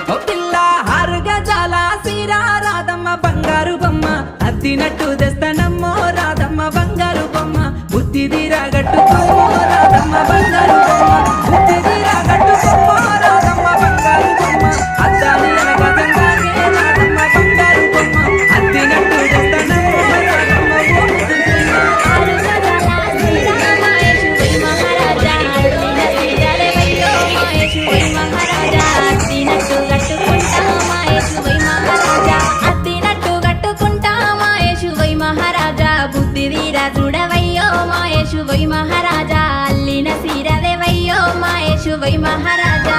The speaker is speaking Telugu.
ఓ పిల్ల హారుగజాల సీరా రాధమ్మ బంగారు బొమ్మ అద్దినట్టు తెస్తనమ్మో రాధమ్మ బంగారు బొమ్మ బుద్ధి తీరాగట్టుకోమో రాధమ్మ బంగారు బొమ్మ బుద్ధి తీరాగట్టుకోమో రాధమ్మ బంగారు బొమ్మ అద్దాని అనగతంగానే రాధమ్మ బంగారు బొమ్మ అద్దినట్టు తెస్తనమ్మో రాధమ్మ చూడవయ్యో మాయేషు వై మహారాజా అల్లిన సీరదేవయ్యో మాయేషు వై మహారాజా